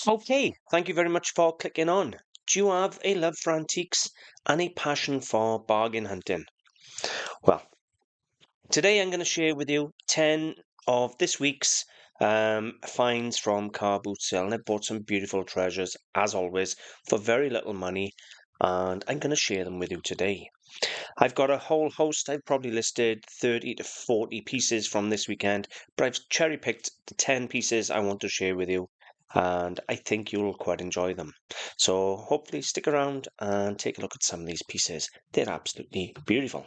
Okay, thank you very much for clicking on. Do you have a love for antiques and a passion for bargain hunting? Well, today I'm going to share with you 10 of this week's finds from car boot sale. And I bought some beautiful treasures, as always, for very little money, and I'm going to share them with you today. I've got a whole host. I've probably listed 30 to 40 pieces from this weekend, but I've cherry picked the 10 pieces I want to share with you, and I think you'll quite enjoy them. So hopefully stick around and take a look at some of these pieces. They're absolutely beautiful.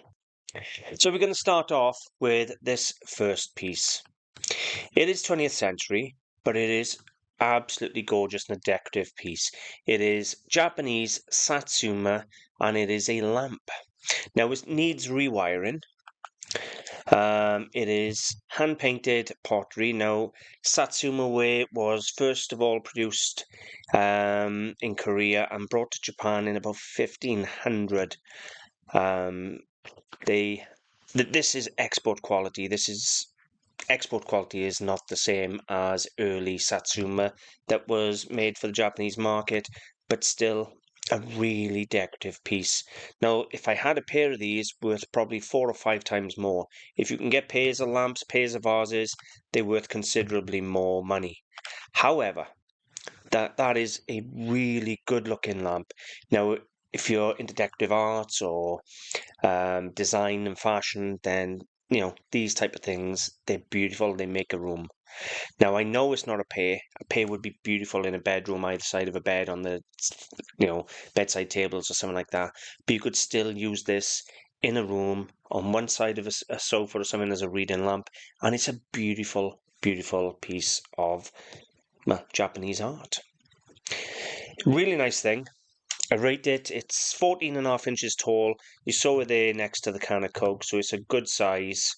So we're going to start off with this first piece. It is 20th century, but it is absolutely gorgeous and a decorative piece. It is Japanese Satsuma, and it is a lamp. Now it needs rewiring. It is hand-painted pottery. Now, Satsuma ware was first of all produced in Korea and brought to Japan in about 1500. This is export quality. Export quality is not the same as early Satsuma that was made for the Japanese market, but still a really decorative piece. Now, if I had a pair of these, worth probably 4 or 5 times more. If you can get pairs of lamps, pairs of vases, they're worth considerably more money. However, that is a really good looking lamp. Now, if you're into decorative arts or design and fashion, then these type of things, they're beautiful. They make a room. Now, I know it's not a pair. A pair would be beautiful in a bedroom, either side of a bed on the, bedside tables or something like that. But you could still use this in a room on one side of a sofa or something as a reading lamp, and it's a beautiful, beautiful piece of Japanese art. Really nice thing. I rate it. It's 14.5 inches tall. You saw it there next to the can of Coke, so it's a good size.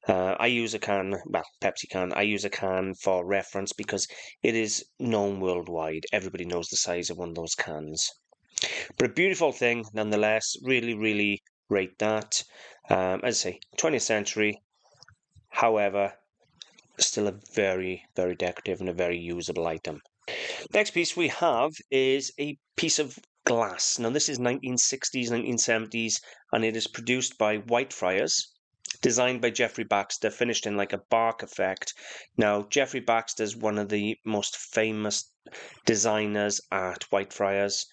I use a can, well, Pepsi can. I use a can for reference because it is known worldwide. Everybody knows the size of one of those cans. But a beautiful thing, nonetheless. Really, really rate that. As I say, 20th century. However, still a very, very decorative and a very usable item. Next piece we have is a piece of glass. Now, this is 1960s, 1970s, and it is produced by Whitefriars. Designed by Geoffrey Baxter, finished in like a bark effect. Now, Geoffrey Baxter is one of the most famous designers at Whitefriars.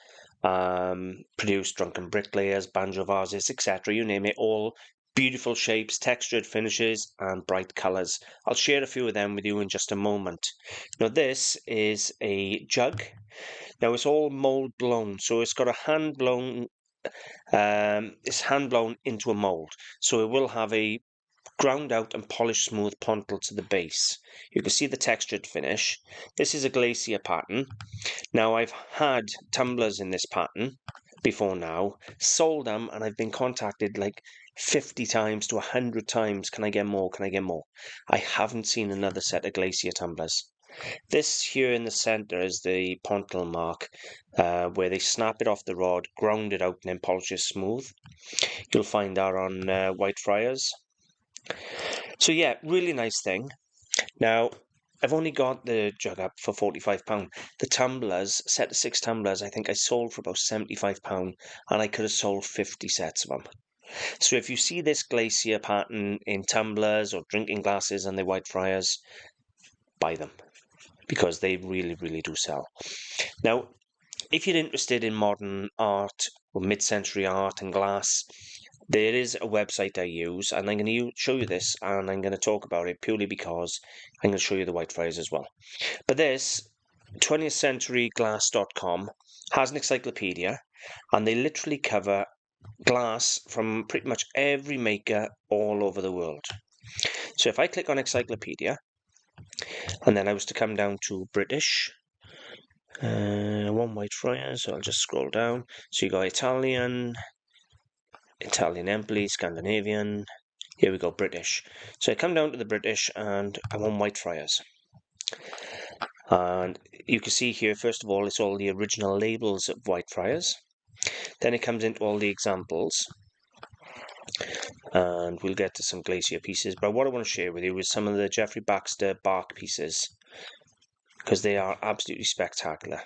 Produced Drunken Bricklayers, Banjo Vases, etc. You name it, all beautiful shapes, textured finishes, and bright colours. I'll share a few of them with you in just a moment. Now, this is a jug. Now, it's all mould blown, so it's got a hand blown. It's hand blown into a mould, so it will have a ground out and polished smooth pontil to the base. You can see the textured finish. This is a Glacier pattern. Now, I've had tumblers in this pattern before now, sold them, and I've been contacted like 50 times to 100 times. Can I get more? Can I get more? I haven't seen another set of Glacier tumblers. This here in the center is the pontil mark, where they snap it off the rod, ground it out, and then polish it smooth. You'll find that on Whitefriars. So yeah, really nice thing. Now, I've only got the jug up for £45. The tumblers, set of 6 tumblers, I think I sold for about £75, and I could have sold 50 sets of them. So if you see this Glacier pattern in tumblers or drinking glasses and the Whitefriars, buy them, because they really, really do sell. Now, if you're interested in modern art or mid-century art and glass, there is a website I use, and I'm going to show you this, and I'm going to talk about it purely because I'm going to show you the Whitefriars as well. But this, 20thcenturyglass.com, has an encyclopedia, and they literally cover glass from pretty much every maker all over the world. So if I click on encyclopedia, and then I was to come down to British, one Whitefriars, so I'll just scroll down. So you got Italian Empoli, Scandinavian. Here we go, British. So I come down to the British and I want Whitefriars. And you can see here, first of all, it's all the original labels of Whitefriars. Then it comes into all the examples. And we'll get to some Glacier pieces. But what I want to share with you is some of the Geoffrey Baxter bark pieces. because they are absolutely spectacular.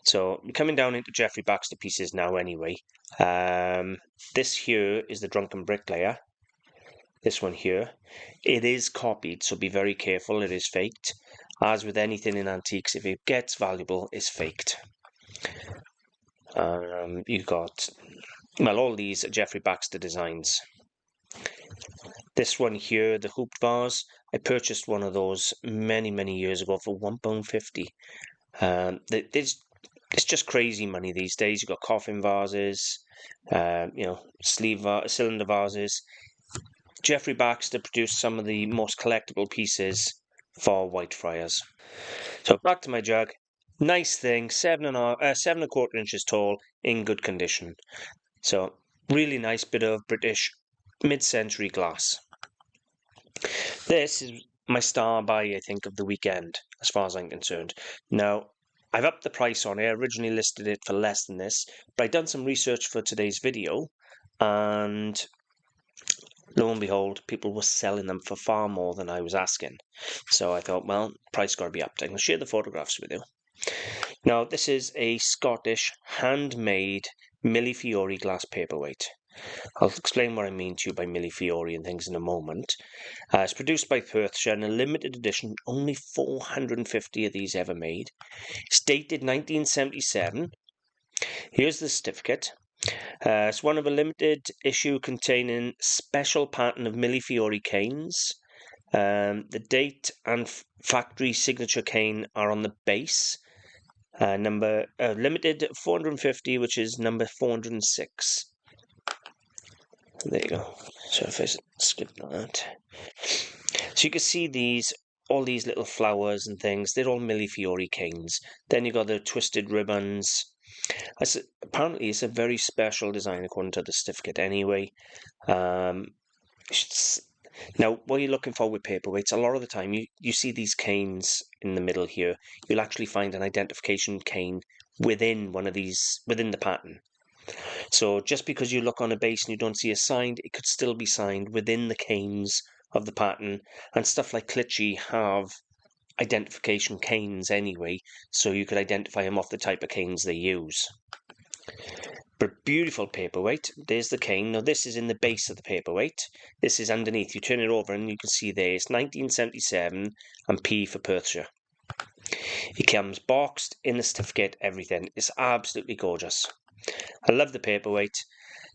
So coming down into Geoffrey Baxter pieces now anyway. This here is the Drunken Bricklayer. This one here. It is copied, so be very careful, it is faked. As with anything in antiques, if it gets valuable, it's faked. You've got, well, all these are Geoffrey Baxter designs. This one here, the hooped vase, I purchased one of those many years ago for £1.50. It's just crazy money these days. You've got coffin vases, cylinder vases. Geoffrey Baxter produced some of the most collectible pieces for Whitefriars. So back to my jug. Nice thing, 7.25 inches tall, in good condition. So really nice bit of British mid-century glass. This is my star buy, I think, of the weekend, as far as I'm concerned. Now, I've upped the price on it. I originally listed it for less than this, but I've done some research for today's video, and lo and behold, people were selling them for far more than I was asking. So I thought, well, price got to be upped. I'm going to share the photographs with you. Now, this is a Scottish handmade Millefiori glass paperweight. I'll explain what I mean to you by Millefiori and things in a moment. It's produced by Perthshire in a limited edition, only 450 of these ever made. It's dated 1977. Here's the certificate. It's one of a limited issue containing special pattern of Millefiori canes. The date and factory signature cane are on the base. Number limited 450, which is number 406. There you go. So if I skip that. So you can see all these little flowers and things, they're all Millefiori canes. Then you got the twisted ribbons. Apparently it's a very special design according to the certificate anyway. Now, what you're looking for with paperweights, a lot of the time you see these canes in the middle here. You'll actually find an identification cane within within the pattern. So just because you look on a base and you don't see a sign, it could still be signed within the canes of the pattern. And stuff like Glitchy have identification canes anyway, so you could identify them off the type of canes they use. But beautiful paperweight. There's the cane. Now this is in the base of the paperweight. This is underneath. You turn it over and you can see there it's 1977 and P for Perthshire. It comes boxed in the certificate, everything. It's absolutely gorgeous. I love the paperweight.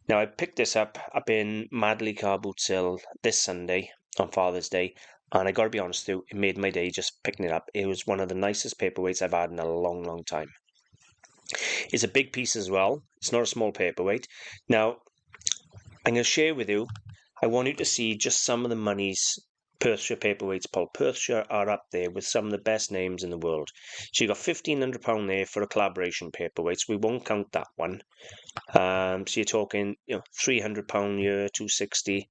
Now I picked this up in Madley Car Boot Sale this Sunday on Father's Day, and I got to be honest with you, it made my day just picking it up. It was one of the nicest paperweights I've had in a long time. It's a big piece as well. It's not a small paperweight. Now I'm going to share with you, I want you to see just some of the monies Perthshire paperweights pulled. Perthshire are up there with some of the best names in the world. So you got £1,500 there for a collaboration paperweight, so we won't count that one. So you're talking, £300 year, 260,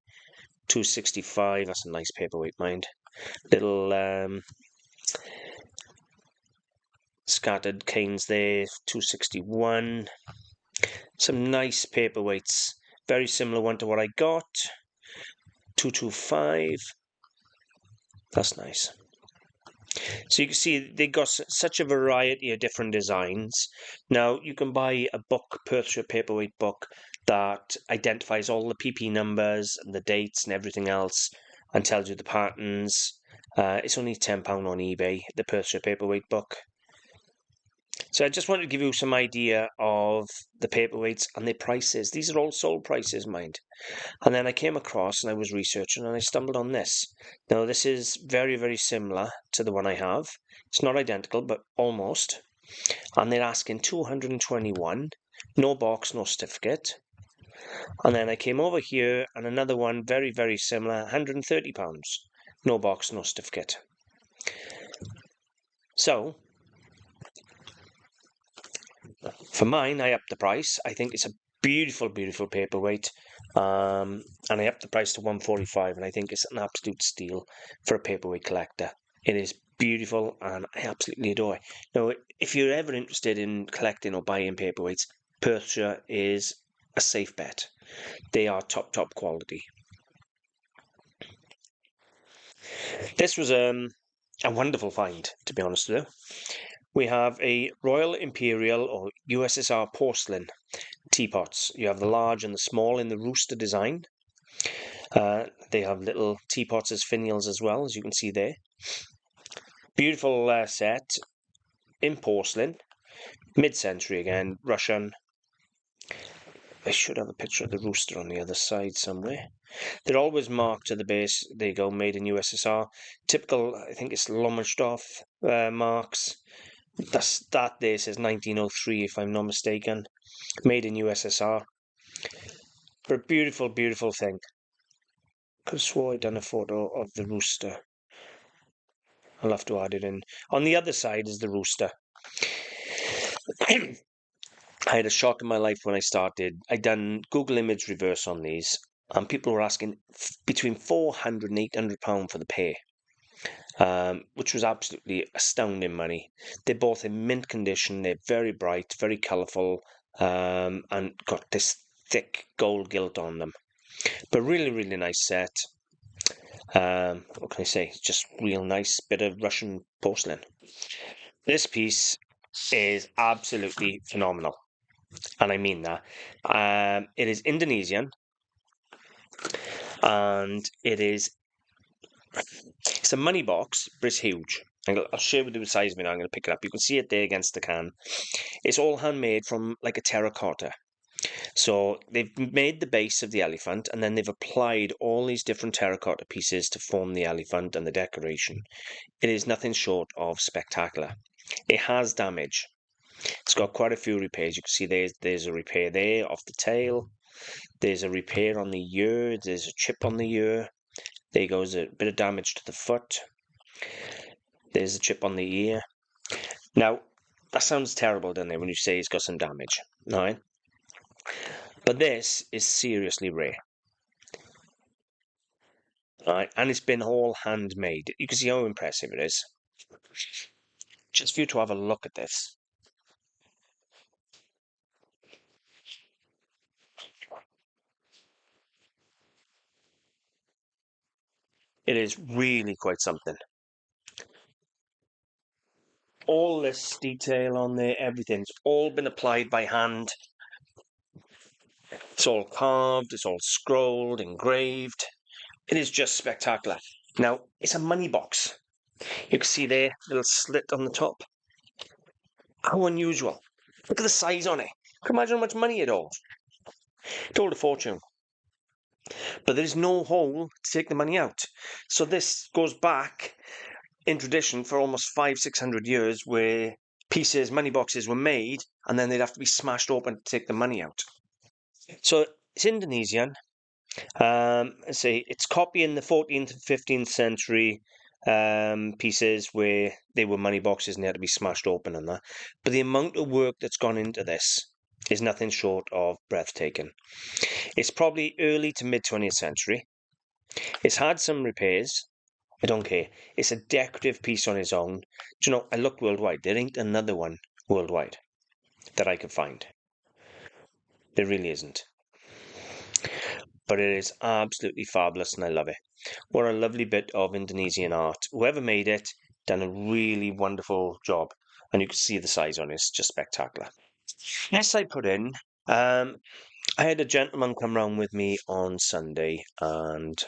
265. That's a nice paperweight, mind. Little scattered canes there, 261. Some nice paperweights, very similar one to what I got, 225. That's nice. So you can see they got such a variety of different designs. Now you can buy a book, Perthshire paperweight book, that identifies all the PP numbers and the dates and everything else and tells you the patterns. It's only £10 on eBay, the Perthshire paperweight book. So I just wanted to give you some idea of the paperweights and their prices. These are all sold prices, mind. And then I came across and I was researching and I stumbled on this. Now this is very similar to the one I have. It's not identical, but almost. And they're asking 221, no box, no certificate. And then I came over here and another one very similar, £130, no box, no certificate. So for mine, I upped the price. I think it's a beautiful paperweight, and I upped the price to £145, and I think it's an absolute steal for a paperweight collector. It is beautiful, and I absolutely adore it. Now, if you're ever interested in collecting or buying paperweights, Perthshire is a safe bet. They are top quality. This was a wonderful find, to be honest with you. We have a Royal Imperial or USSR porcelain teapots. You have the large and the small in the rooster design. They have little teapots as finials as well, as you can see there. Beautiful set in porcelain, mid-century again, Russian. I should have a picture of the rooster on the other side somewhere. They're always marked to the base. There you go, made in USSR. Typical, I think it's Lomonosov marks. That there says 1903, if I'm not mistaken. Made in USSR. But a beautiful, beautiful thing. Could have swore I'd done a photo of the rooster. I'll have to add it in. On the other side is the rooster. I had a shock in my life when I started. I'd done Google image reverse on these, and people were asking between £400 and £800 for the pair, which was absolutely astounding money. They're both in mint condition. They're very bright, very colourful, and got this thick gold gilt on them. But really, really nice set. What can I say? Just real nice bit of Russian porcelain. This piece is absolutely phenomenal, and I mean that. It is Indonesian, and it's a money box, but it's huge. I'll share with you the size of it now. I'm going to pick it up. You can see it there against the can. It's all handmade from like a terracotta. So they've made the base of the elephant, and then they've applied all these different terracotta pieces to form the elephant and the decoration. It is nothing short of spectacular. It has damage. It's got quite a few repairs. You can see there's a repair there off the tail. There's a repair on the ear. There's a chip on the ear. There goes a bit of damage to the foot. There's a chip on the ear. Now, that sounds terrible, doesn't it, when you say it's got some damage, right? But this is seriously rare. Right, and it's been all handmade. You can see how impressive it is. Just for you to have a look at this. It is really quite something. All this detail on there, everything's all been applied by hand. It's all carved, it's all scrolled, engraved. It is just spectacular. Now, it's a money box. You can see there, little slit on the top. How unusual. Look at the size on it. Can you imagine how much money it holds? It holds a fortune. But there's no hole to take the money out. So this goes back in tradition for almost 500-600 years, where money boxes were made, and then they'd have to be smashed open to take the money out. So it's Indonesian. It's copying the 14th and 15th century pieces where they were money boxes and they had to be smashed open and that. But the amount of work that's gone into this is nothing short of breathtaking. It's probably early to mid 20th century. It's had some repairs. I don't care. It's a decorative piece on its own. Do you know, I looked worldwide. There ain't another one worldwide that I could find. There really isn't. But it is absolutely fabulous and I love it. What a lovely bit of Indonesian art. Whoever made it done a really wonderful job. And you can see the size on it. It's just spectacular. Yes, I put in. I had a gentleman come round with me on Sunday and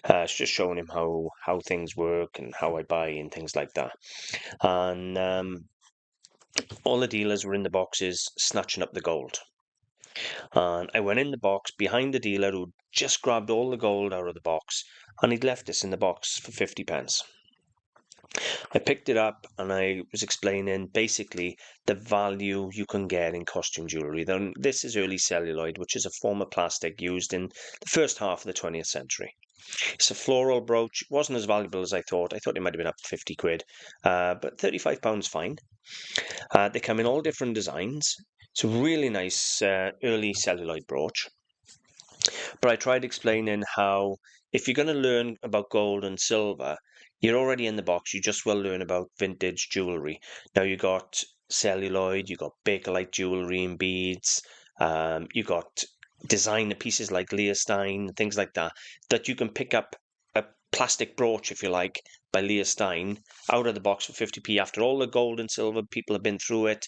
it's just showing him how things work and how I buy and things like that. And all the dealers were in the boxes snatching up the gold. And I went in the box behind the dealer who just grabbed all the gold out of the box and he'd left this in the box for 50p. I picked it up and I was explaining basically the value you can get in costume jewellery. Then this is early celluloid, which is a form of plastic used in the first half of the 20th century. It's a floral brooch. It wasn't as valuable as I thought. I thought it might have been up to 50 quid, but £35 fine. They come in all different designs. It's a really nice early celluloid brooch. But I tried explaining how if you're going to learn about gold and silver, you're already in the box. You just will learn about vintage jewellery. Now you got celluloid, you got Bakelite jewellery and beads, you got designer pieces like Leerstein, things like that, that you can pick up plastic brooch, if you like, by Leah Stein, out of the box for 50p after all the gold and silver people have been through it,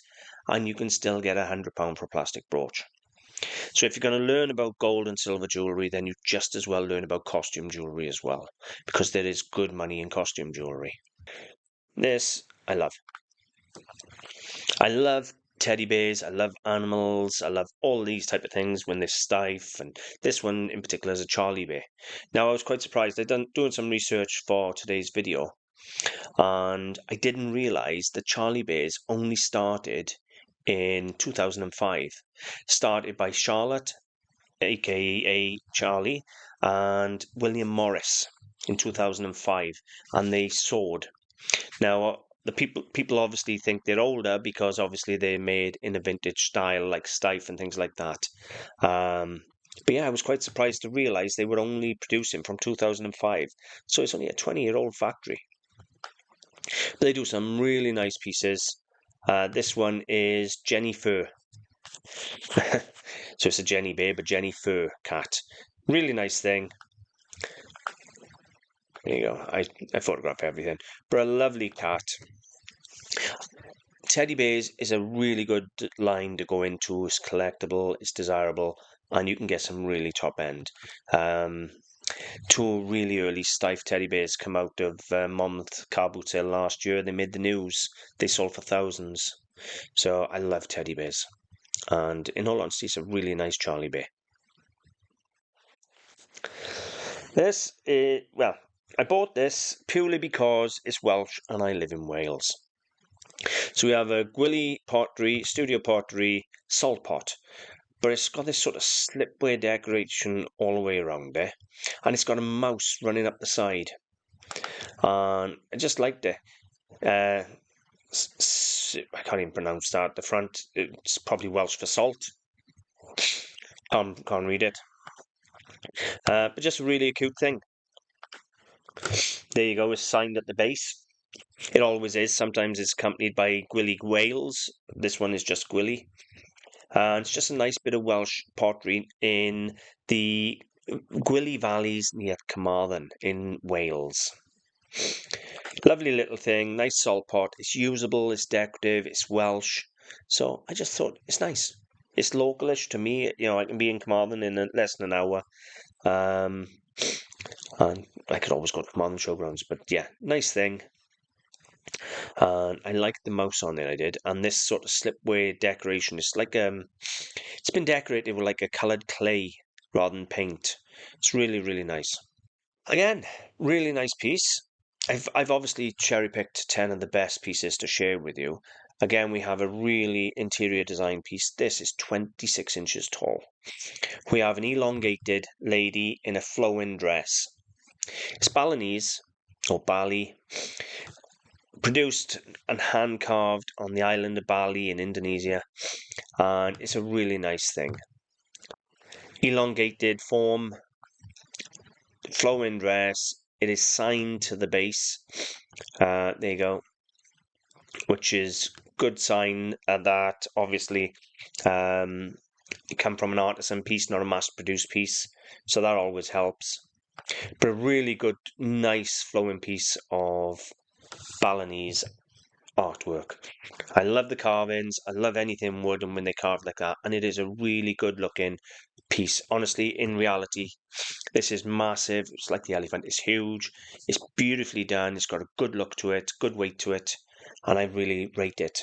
and you can still get £100 for a plastic brooch. So if you're going to learn about gold and silver jewellery, then you just as well learn about costume jewellery as well, because there is good money in costume jewellery. This I love. I love teddy bears, I love animals, I love all these type of things when they're stiff, and this one in particular is a Charlie bear. Now I was quite surprised. I've done doing some research for today's video, and I didn't realise that Charlie bears only started in 2005. Started by Charlotte, aka Charlie, and William Morris in 2005, and they soared. Now, the people obviously think they're older because obviously they're made in a vintage style like Stife and things like that. But yeah, I was quite surprised to realise they were only producing from 2005. So it's only a 20-year-old factory. But they do some really nice pieces. This one is Jennyfur. So it's a Jenny bear, but Jennyfur cat. Really nice thing. There you go. I photograph everything. But a lovely cat. Teddy bears is a really good line to go into. It's collectible, it's desirable, and you can get some really top end. Two really early Stife teddy bears come out of Monmouth car boot sale last year. They made the news. They sold for thousands. So I love teddy bears. And in all honesty, it's a really nice Charlie bear. This is, well, I bought this purely because it's Welsh and I live in Wales. So we have a Gwili pottery, studio pottery, salt pot, but it's got this sort of slipway decoration all the way around there, and it's got a mouse running up the side, and I just liked it. I can't even pronounce that. The front, it's probably Welsh for salt. Can't read it. But just really a cute thing. There you go, it's signed at the base. It always is. Sometimes it's accompanied by Gwili Wales. This one is just Gwili. And it's just a nice bit of Welsh pottery in the Gwili Valleys near Carmarthen in Wales. Lovely little thing, nice salt pot. It's usable, it's decorative, it's Welsh. So I just thought it's nice. It's localish to me. You know, I can be in Carmarthen in less than an hour. And I could always go to Carmarthen Showgrounds. But yeah, nice thing. And I liked the mouse on it, I did. And this sort of slipway decoration, it's like it's been decorated with like a coloured clay rather than paint. It's really, really nice. Again, really nice piece. I've obviously cherry-picked 10 of the best pieces to share with you. Again, we have a really interior design piece. This is 26 inches tall. We have an elongated lady in a flowing dress. It's Balinese, or Bali, produced and hand-carved on the island of Bali in Indonesia, and it's a really nice thing. Elongated form, flowing dress. It is signed to the base. There you go, which is good sign that obviously it come from an artisan piece, not a mass-produced piece, so that always helps. But a really good, nice flowing piece of Balinese artwork. I love the carvings. I love anything wood and when they carve like that, and it is a really good looking piece. Honestly, in reality, this is massive. It's like the elephant. It's huge. It's beautifully done. It's got a good look to it, good weight to it, and I really rate it.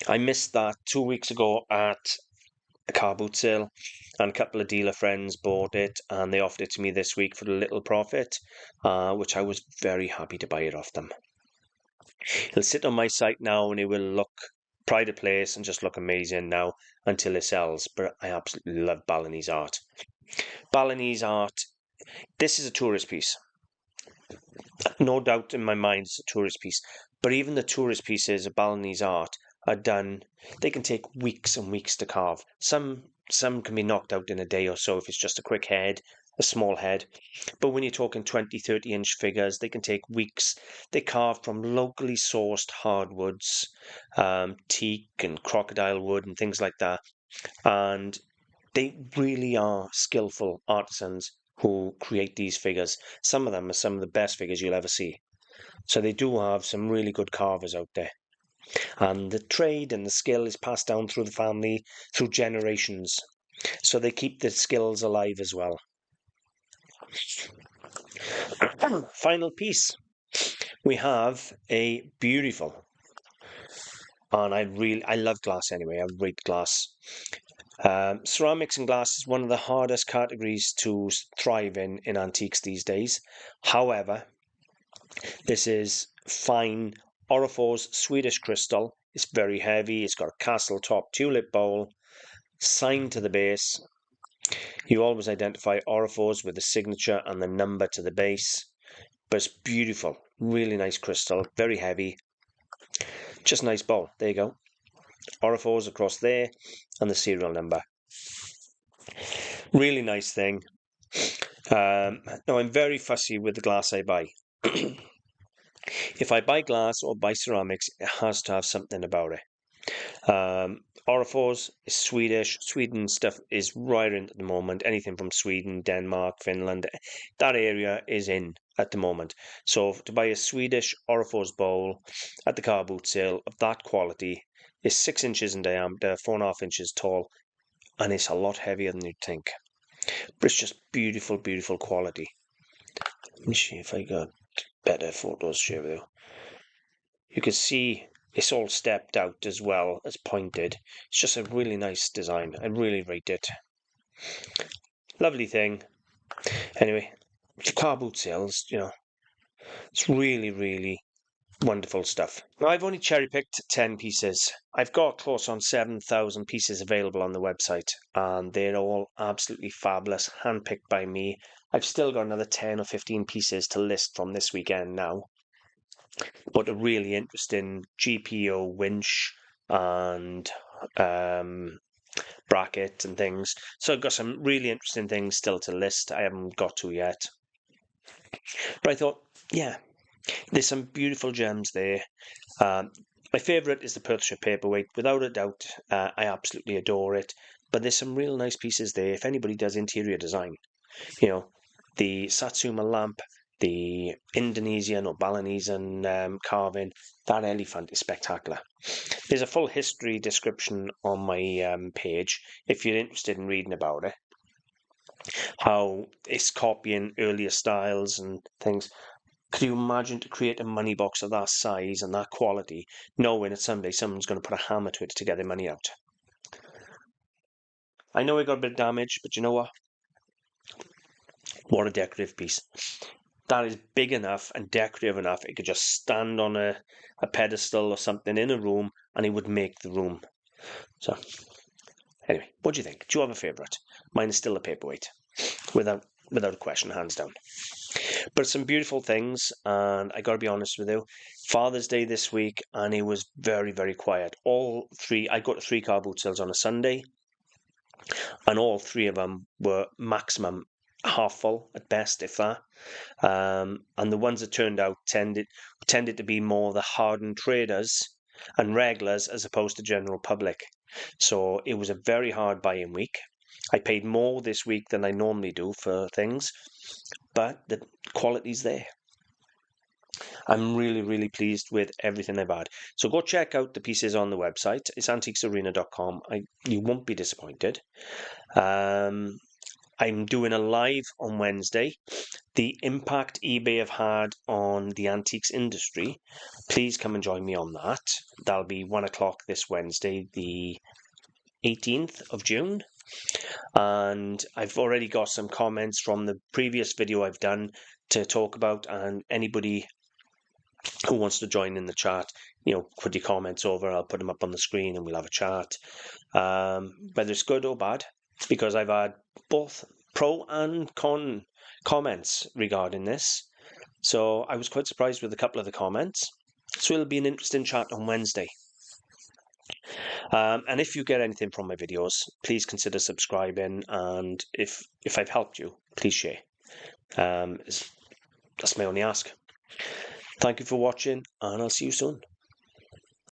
I missed that 2 weeks ago at a car boot sale, and a couple of dealer friends bought it, and they offered it to me this week for a little profit, which I was very happy to buy it off them. It'll sit on my site now, and it will look pride of place and just look amazing now until it sells. But I absolutely love Balinese art. Balinese art. This is a tourist piece. No doubt in my mind it's a tourist piece. But even the tourist pieces of Balinese art are done. They can take weeks and weeks to carve. Some can be knocked out in a day or so if it's just a quick head, a small head. But when you're talking 20, 30-inch figures, they can take weeks. They carve from locally sourced hardwoods, teak and crocodile wood and things like that. And they really are skillful artisans who create these figures. Some of them are some of the best figures you'll ever see. So they do have some really good carvers out there. And the trade and the skill is passed down through the family, through generations. So they keep the skills alive as well. Final piece. We have a beautiful, and I love glass anyway. I rate glass. Ceramics and glass is one of the hardest categories to thrive in antiques these days. However, this is fine Orrefors Swedish crystal. It's very heavy. It's got a castle top tulip bowl, signed to the base. You always identify Orrefors with the signature and the number to the base. But it's beautiful, really nice crystal, very heavy. Just a nice bowl. There you go. Orrefors across there and the serial number. Really nice thing. Now I'm very fussy with the glass I buy. If I buy glass or buy ceramics, it has to have something about it. Orrefors is Swedish. Sweden stuff is right in at the moment. Anything from Sweden, Denmark, Finland, that area is in at the moment. So to buy a Swedish Orrefors bowl at the car boot sale of that quality is 6 inches in diameter, 4.5 inches tall, and it's a lot heavier than you'd think. But it's just beautiful, beautiful quality. Let me see if I got better photos to share with you. You can see it's all stepped out as well as pointed. It's just a really nice design. I really rate it. Lovely thing. Anyway, car boot sales, you know, it's really, really wonderful stuff. Now, I've only cherry-picked 10 pieces. I've got close on 7,000 pieces available on the website, and they're all absolutely fabulous, handpicked by me. I've still got another 10 or 15 pieces to list from this weekend now. But a really interesting GPO winch and bracket and things. So I've got some really interesting things still to list. I haven't got to yet. But I thought, yeah, there's some beautiful gems there. My favourite is the Perthshire Paperweight. Without a doubt, I absolutely adore it. But there's some real nice pieces there. If anybody does interior design, you know, the Satsuma lamp, the Indonesian or Balinese carving, that elephant is spectacular. There's a full history description on my page if you're interested in reading about it. How it's copying earlier styles and things. Could you imagine to create a money box of that size and that quality, knowing that someday someone's going to put a hammer to it to get their money out? I know it got a bit of damage, but you know what? What a decorative piece. That is big enough and decorative enough. It could just stand on a pedestal or something in a room and it would make the room. So, anyway, what do you think? Do you have a favourite? Mine is still a Paperweight, without a question, hands down. But some beautiful things, and I got to be honest with you, Father's Day this week, and it was very, very quiet. I got 3 car boot sales on a Sunday, and all 3 of them were maximum half full at best, if that. And the ones that turned out tended to be more the hardened traders and regulars as opposed to general public. So it was a very hard buying week. I paid more this week than I normally do for things, but the quality's there. I'm really, really pleased with everything I've had. So go check out the pieces on the website. It's antiquesarena.com. You won't be disappointed. I'm doing a live on Wednesday. The impact eBay have had on the antiques industry. Please come and join me on that. That'll be 1 o'clock this Wednesday, the 18th of June. And I've already got some comments from the previous video I've done to talk about, and anybody who wants to join in the chat, you know, put your comments over. I'll put them up on the screen and we'll have a chat. Whether it's good or bad, because I've had both pro and con comments regarding this. So I was quite surprised with a couple of the comments. So it'll be an interesting chat on Wednesday. And if you get anything from my videos, please consider subscribing. And if I've helped you, please share. That's my only ask. Thank you for watching, and I'll see you soon.